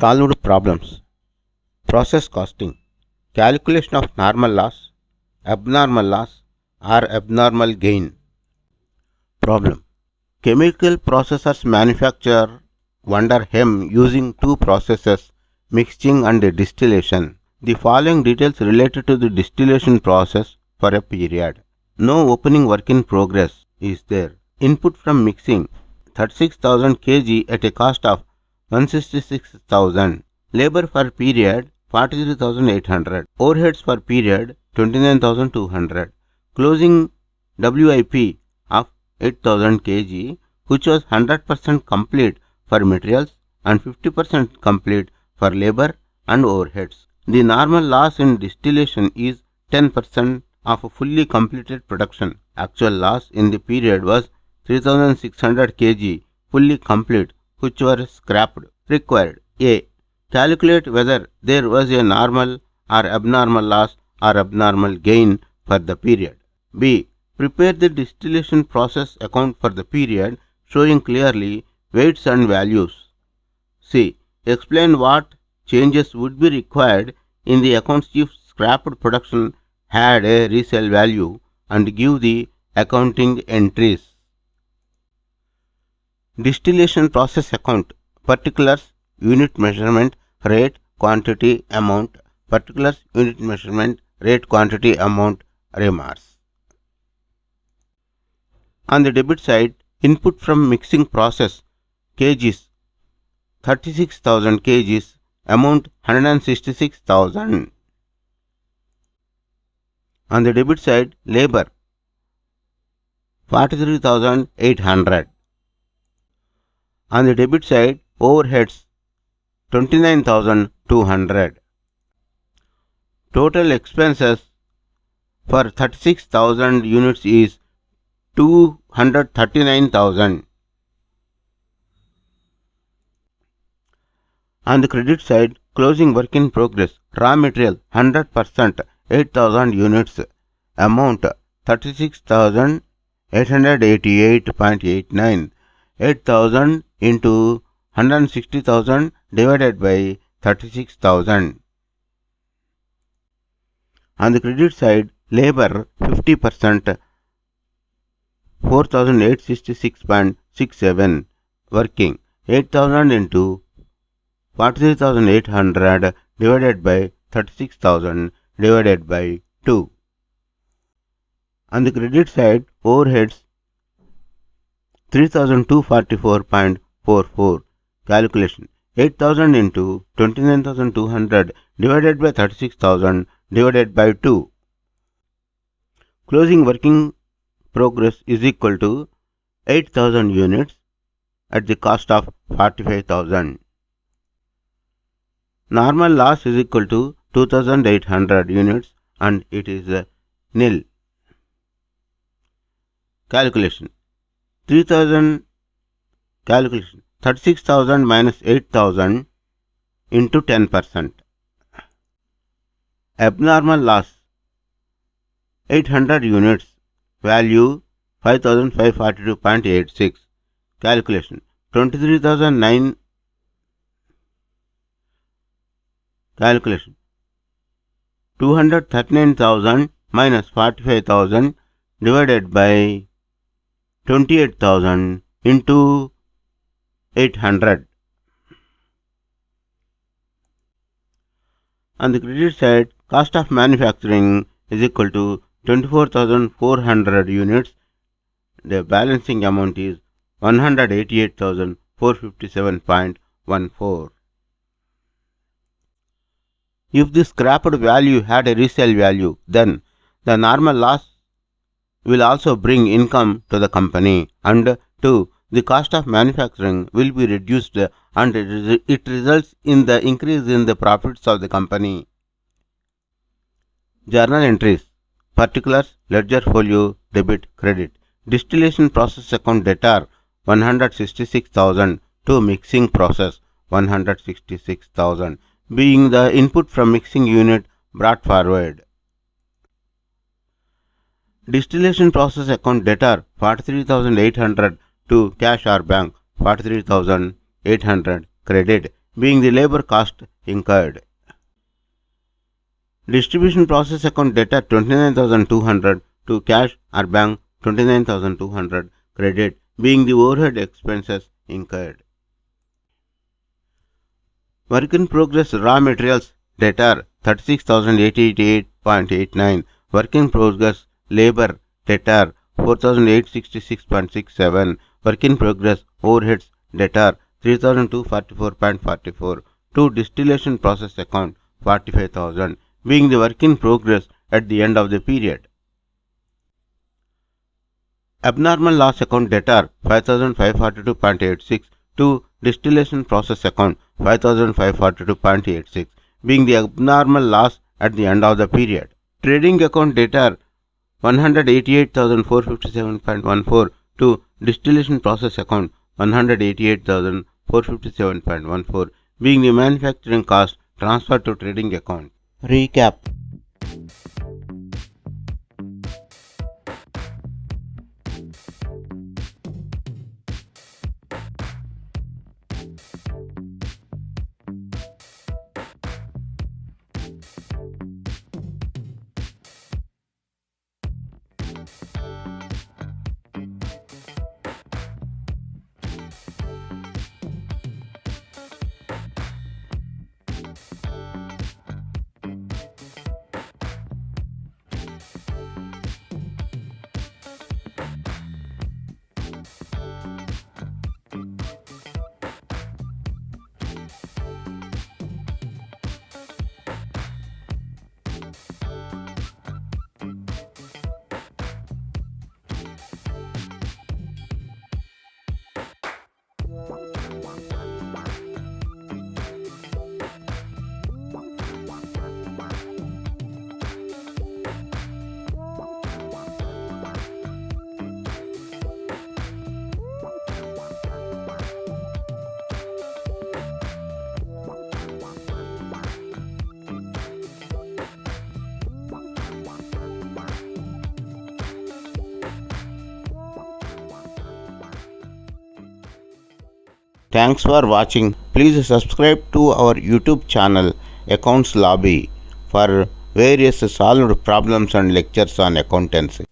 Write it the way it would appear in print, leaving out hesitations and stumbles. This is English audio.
Solved problems. Process costing. Calculation of normal loss, abnormal loss or abnormal gain. Problem. Chemical processors manufacture wonder hem using two processes, mixing and distillation. The following details related to the distillation process for a period. No opening work in progress is there. Input from mixing 36,000 kg at a cost of 166,000. Labor for period 43,800. Overheads for period 29,200. Closing WIP of 8,000 kg, which was 100% complete for materials and 50% complete for labor and overheads. The normal loss in distillation is 10% of a fully completed production. Actual loss in the period was 3,600 kg fully complete, which were scrapped. Required. A. Calculate whether there was a normal or abnormal loss or abnormal gain for the period. B. Prepare the distillation process account for the period, showing clearly weights and values. C. Explain what changes would be required in the accounts if scrapped production had a resale value, and give the accounting entries. Distillation process account. Particulars, unit measurement, rate, quantity, amount. Particulars, unit measurement, rate, quantity, amount, remarks. On the debit side, input from mixing process, kgs, 36,000 kgs, amount 166,000. On the debit side, labor 43,800. On the debit side, overheads 29,200. Total expenses for 36,000 units is 239,000. On the credit side, closing work in progress, raw material 100%, 8,000 units, amount 36,888.89, 8,000 into 160,000 divided by 36,000. On the credit side, labor 50%, 4,866.67, working, 8,000 into 43,800 divided by 36,000 divided by 2. On the credit side, overheads 3,244.44. Calculation. 8,000 into 29,200 divided by 36,000 divided by 2. Closing working progress is equal to 8,000 units at the cost of 45,000. Normal loss is equal to 2,800 units and it is nil. Calculation. 36,000 minus 8,000 into 10%. Abnormal loss 800 units, value 5,542.86. Calculation. 23,009. Calculation. 239,000 minus 45,000 divided by 28,000 into 800. On the credit side, cost of manufacturing is equal to 24,400 units. The balancing amount is 188,457.14. If the scrapped value had a resale value, then the normal loss will also bring income to the company, and 2. The cost of manufacturing will be reduced and it results in the increase in the profits of the company. Journal entries. Particulars, ledger folio, debit, credit. Distillation process account debtor 166,000 to mixing process 166,000, being the input from mixing unit brought forward. Distillation process account debtor 43,800 to cash or bank 43,800 credit being the labor cost incurred. Distribution process account debtor 29,200 to cash or bank 29,200 credit, being the overhead expenses incurred. Work in progress raw materials debtor 36,888.89, work in progress labor debtor 4,866.67, work in progress overheads debtor 3,244.44, to distillation process account 45,000, being the work in progress at the end of the period. Abnormal loss account debtor 5,542.86 to distillation process account 5,542.86, being the abnormal loss at the end of the period. Trading account debtor 188,457.14 to distillation process account 188,457.14, being the manufacturing cost transferred to trading account. Recap. Thanks for watching. Please subscribe to our YouTube channel Accounts Lobby for various solved problems and lectures on accountancy.